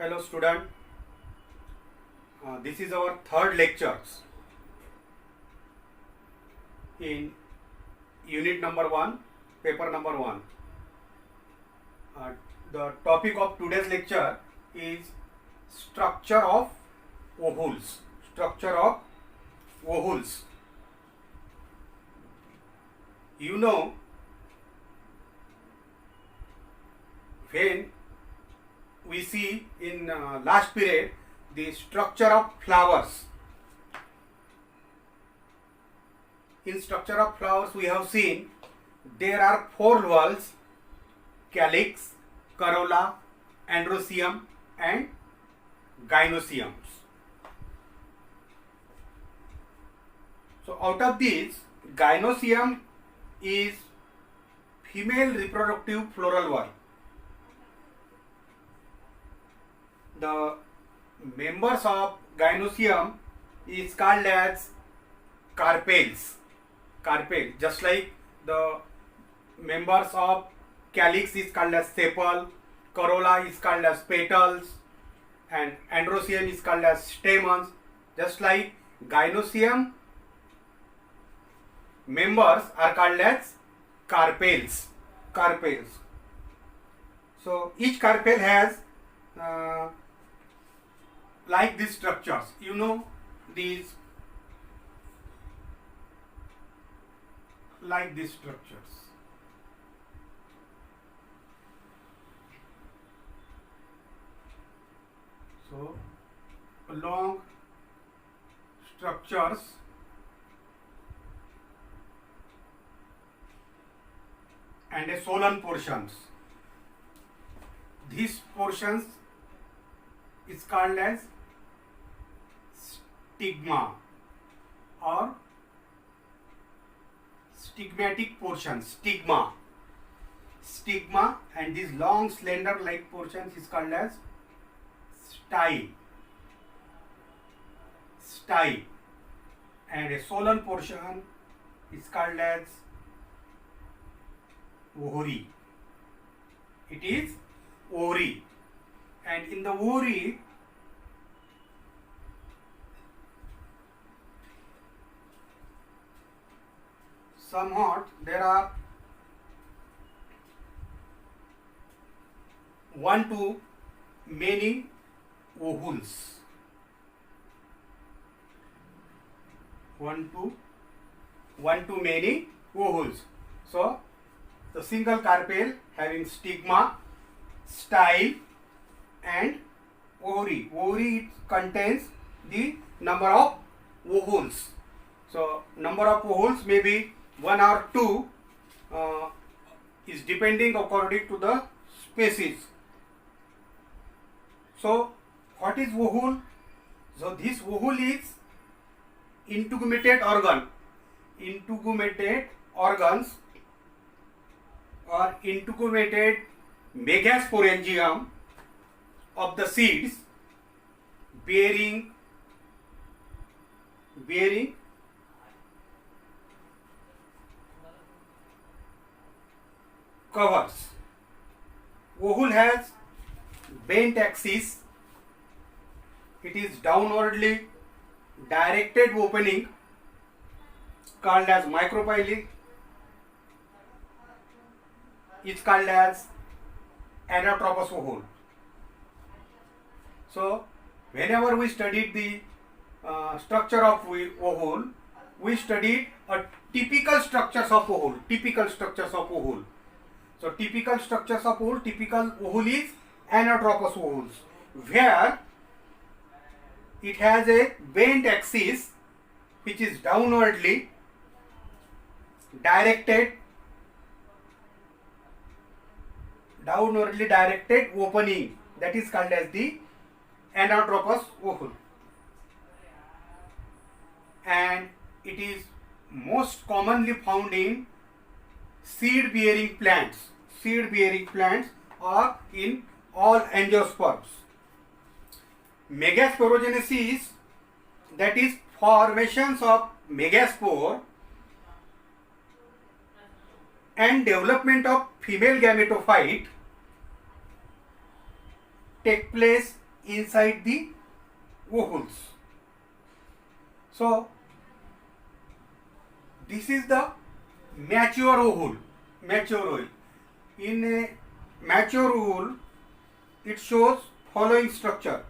Hello student, this is our third lectures in unit number 1, paper number 1. The topic of today's lecture is structure of ovules. Structure of ovules. You know, when we see in last period the structure of flowers. In structure of flowers we have seen there are 4 valves: calyx, corolla, androecium and gynoeciums. So out of these, gynoecium is female reproductive floral valve. The members of gynoecium is called as carpels. Carpel, just like the members of calyx is called as sepal, corolla is called as petals, and androecium is called as stamens. Just like gynoecium members are called as carpels. Carpels. So each carpel has like these structures, you know, these like these structures. So long structures and a swollen portions. These portions is called as stigma or stigmatic portion. Stigma and these long slender like portions is called as style. And a swollen portion is called as ovary. It is ovary. And in the ovary, somewhat there are 1 to many ovules. 1 to many ovules. So the single carpel having stigma, style and ovary. Ovary contains the number of ovules. So number of ovules may be 1 or 2 is depending according to the species. So what is ovule? So this ovule is integumented organ. Integumented organs or integumented megasporangium of the seeds bearing covers. Ovule has bent axis. It is downwardly directed opening called as micropyle. Is called as anatropous ovule. So whenever we studied the structure of ovule, we studied a typical structures of ovule. So typical structures of ovule, typical ovule is anatropous ovules, where it has a bent axis which is downwardly directed opening, that is called as the anatropous ovule. And it is most commonly found in seed bearing plants or in all angiosperms. Megasporogenesis, that is formations of megaspore and development of female gametophyte take place inside the ovules. So this is the mature ovule. In a mature ovule, it shows following structure.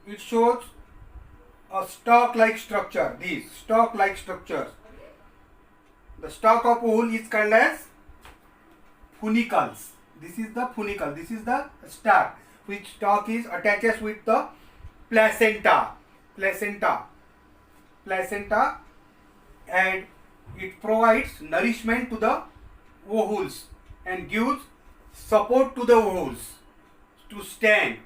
It shows a stalk-like structure. These stalk-like structures. The stalk of ovule is called as funicles. This is the funicle. This is the stalk, which stalk is attaches with the placenta, and it provides nourishment to the ovules and gives support to the ovules to stand.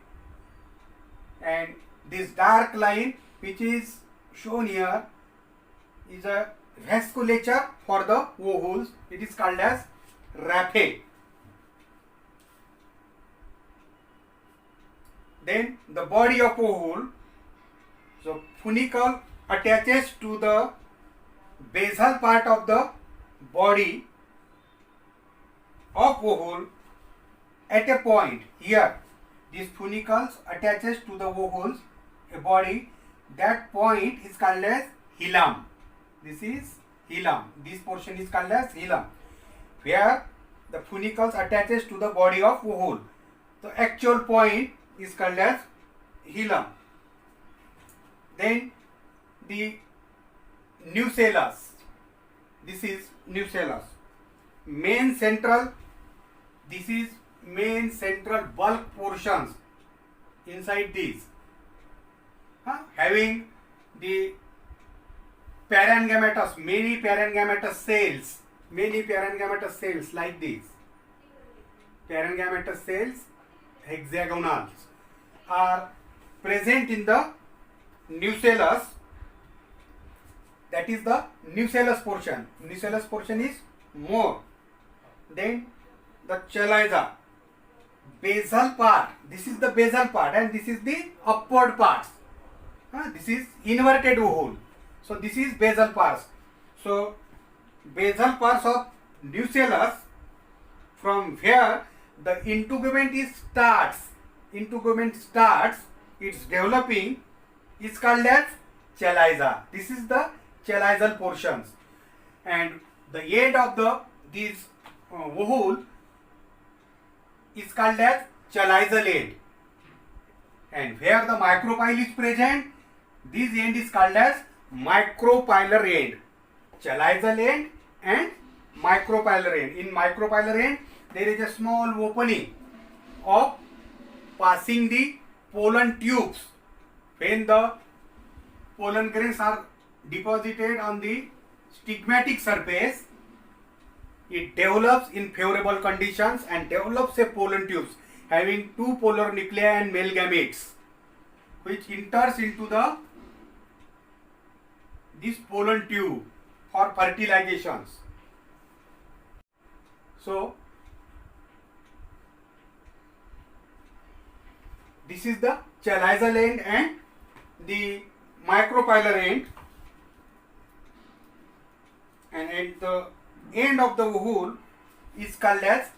And this dark line which is shown here is a vasculature for the ovules. It is called as raphe. Then the body of ovule. So funicle attaches to the basal part of the body of ovule at a point. Here these funicles attaches to the ovules, a body. That point is called as hilum. This is hilum. This portion is called as hilum, where the funicles attaches to the body of ovule. The actual point is called as hilum. Then the nucellus. This is nucellus. This is main central bulk portions inside these, having the parenchymatous, many parenchymatous cells like these. Parenchymatous cells, hexagonals, are present in the nucellus. That is the nucellus portion. Nucellus portion is more. Then the chaliza, basal part. This is the basal part and this is the upward parts. This is inverted ovule. So this is basal parts. So basal parts of nucellus, from where the integument starts, its developing, is called as chaliza. This is the chalizal portions, and the end of these ovule is called as chalizal end. And where the micropyle is present, this end is called as micropylar end. Chalizal end and micropylar end. In micropylar end, there is a small opening of passing the pollen tubes. When the pollen grains are deposited on the stigmatic surface, it develops in favorable conditions and develops a pollen tubes having two polar nuclei and male gametes, which enters into this pollen tube for fertilizations. So this is the chalizal end and the micropylar end, and at the end of the ovule is called as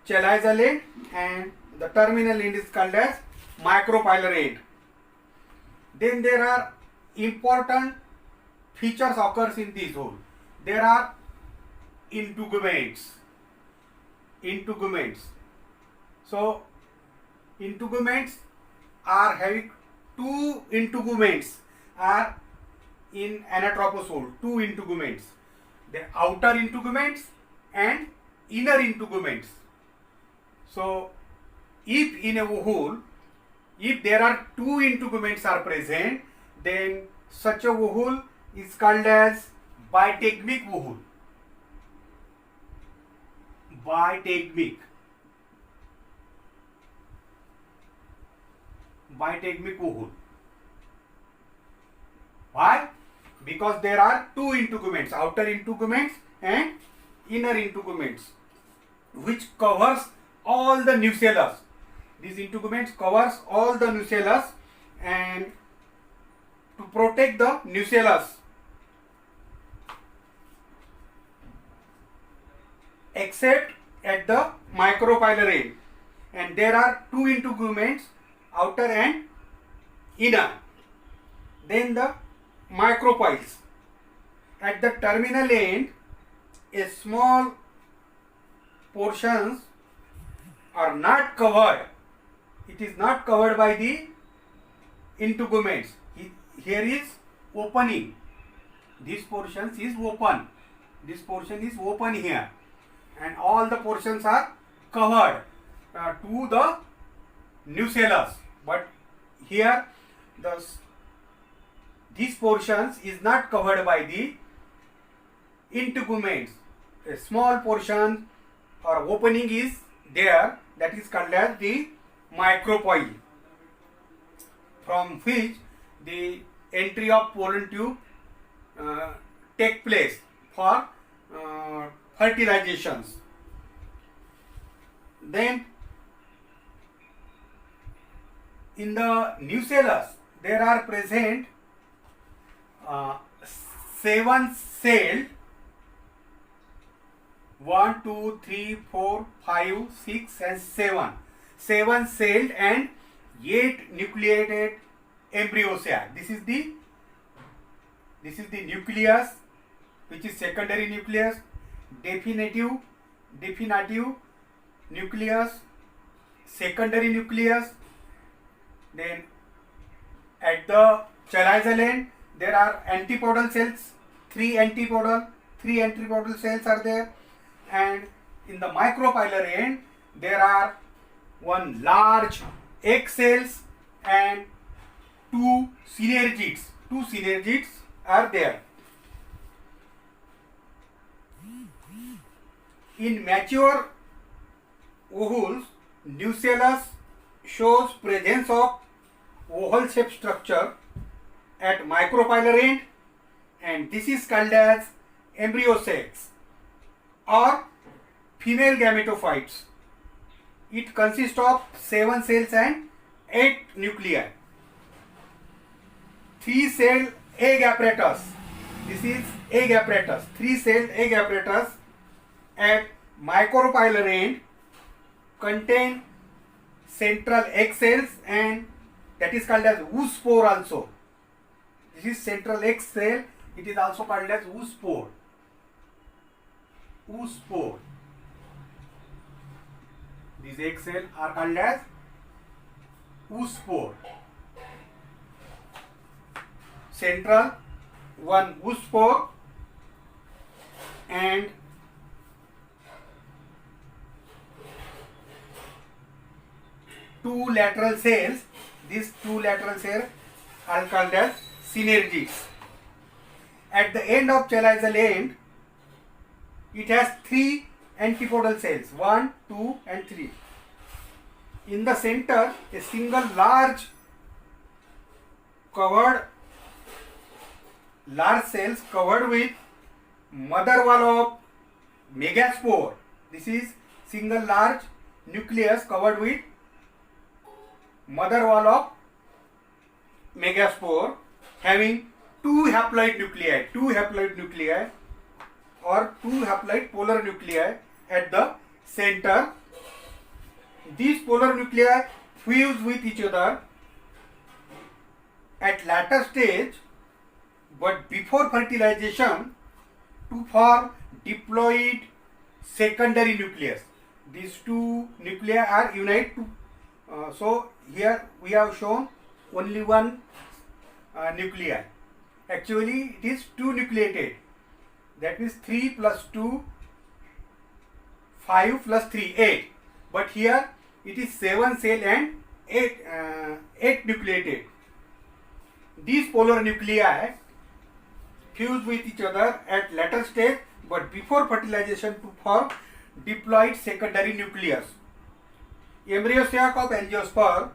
chalizal end and the terminal end is called as micropylar end. Then there are important features occurs in this ovule. There are integuments. So integuments are having two integuments are in anatropous. Two integuments, the outer integuments and inner integuments. So if in a ovule, if there are two integuments are present, then such a ovule is called as bitegmic ovule. Bitegmic ovule. Why? Because there are two integuments, outer integuments and inner integuments, which covers all the nucellus. These integuments covers all the nucellus, and to protect the nucellus, except at the micropylar end, and there are two integuments outer and inner. Then the micropiles. At the terminal end, a small portions are not covered. It is not covered by the integuments. Here is opening. This portion is open. This portion is open here, and all the portions are covered to the nucellus. But here these portions is not covered by the integuments. A small portion or opening is there, that is called as the micropyle, from which the entry of pollen tube take place for fertilizations. Then in the nucellus there are present 7 celled 1, 2, 3, 4, 5, 6 and 7 celled and 8 nucleated embryo sac. This is the nucleus, which is secondary nucleus, definitive nucleus, secondary nucleus. Then at the chalizial end there are antipodal cells, 3 antipodal cells are there, and in the micropylar end there are 1 large egg cells and 2 synergids. 2 synergids are there. In mature ovules, nucellus shows presence of oval shaped structure at micropylar end, and this is called as embryo sacs or female gametophytes. It consists of 7 cells and 8 nuclei. 3-celled egg apparatus. This is egg apparatus. 3-celled egg apparatus at micropylar end contain central egg cells, and that is called as oospore also. This is central egg cell. It is also called as oospore. Oospore. These egg cells are called as oospore. Central 1 oospore and two lateral cells. These 2 lateral cells are called as synergids. At the end of chalizial end, it has 3 antipodal cells, 1, 2 and 3. In the center, a single large cells covered with mother wall of megaspore. This is single large nucleus covered with mother wall of megaspore, having 2 haploid nuclei or 2 haploid polar nuclei at the center. These polar nuclei fuse with each other at later stage, but before fertilization, to form diploid secondary nucleus. These 2 nuclei are unite to so here we have shown only 1 nuclei. Actually it is 2 nucleated. That means 3 plus 2, 5 plus 3, 8. But here it is 7 cell and 8 nucleated. These polar nuclei fuse with each other at later stage, but before fertilization to form diploid secondary nucleus. Embryo sac of angiosperm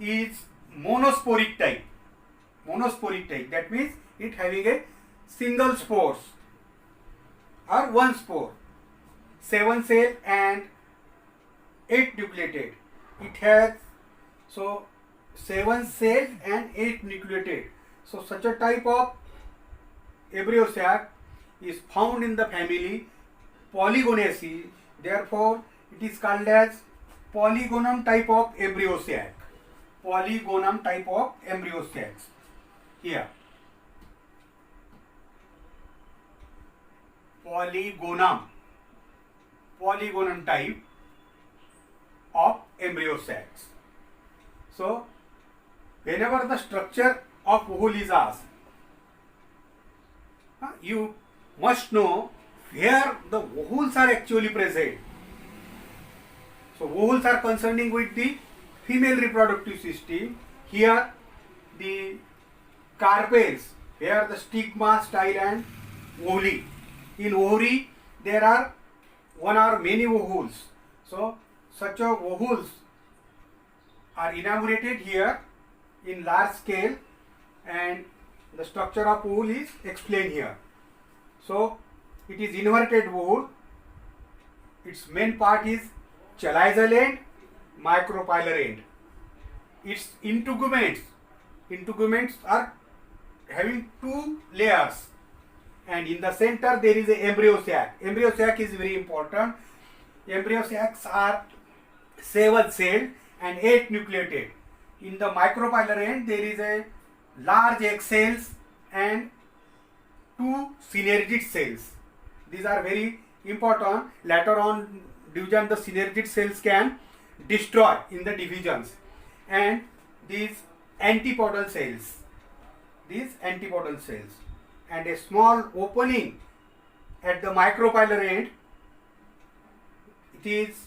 is monosporic type. That means it having a single spores or 1 spore. 7 cell and 8 nucleated. It has 7 cells and 8 nucleated. So such a type of embryo sac is found in the family Polygonaceae. Therefore, it is called as polygonum type of embryo sac. polygonum type of embryo sacs. Here, polygonum type of embryo sacs. So, whenever the structure of ovule is asked, you must know where the ovules are actually present. So, ovules are concerning with the female reproductive system. Here, the carpels, where the stigma, style and ovary. In ovary, there are one or many ovules. So, such a ovules are inaugurated here in large scale, and the structure of ovule is explained here. So, it is inverted ovule. Its main part is chaliceal end, micropylar end. Its integuments are having two layers, and in the center there is a embryo sac. Embryo sac is very important. Embryo sacs are 7-celled and 8 nucleated. In the micropylar end there is a large egg cells and 2 synergid cells. These are very important. Later on division, the synergid cells can destroy in the divisions, and these antipodal cells, and a small opening at the micropylar end. It is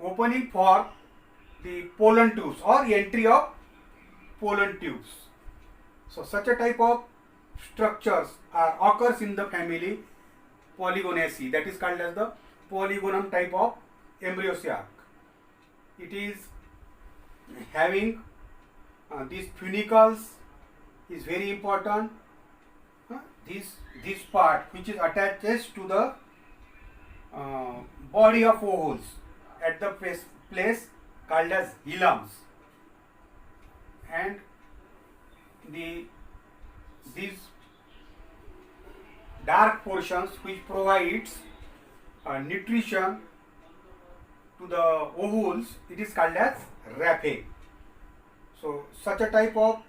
opening for the pollen tubes or entry of pollen tubes. So such a type of structures occurs in the family Polygonaceae, that is called as the polygonum type of embryo sac. It is having these funicles is very important. This part which is attaches to the body of ovules at the place called as hilums, and these dark portions which provides nutrition to the ovules, it is called as raphe. So such a type of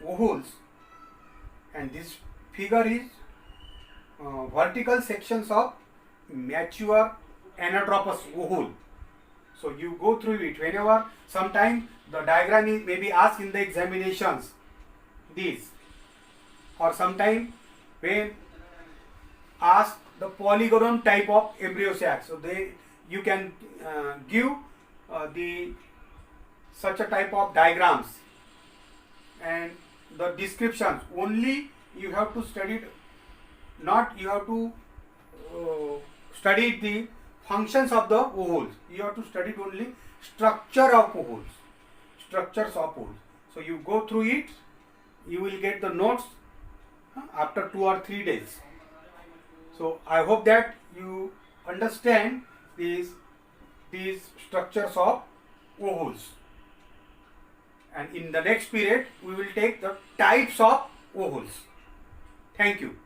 ovules, and this figure is vertical sections of mature anatropous ovule. So you go through it whenever sometime the diagram is maybe asked in the examinations, these, or sometime when asked the polygonum type of embryo sac. So you can give the such a type of diagrams, and the descriptions only you have to study, not you have to study the functions of the ovules. You have to study only structures of ovules. So you go through it, you will get the notes after 2 or 3 days. So I hope that you understand these structures of ovules. And in the next period, we will take the types of ovules. Thank you.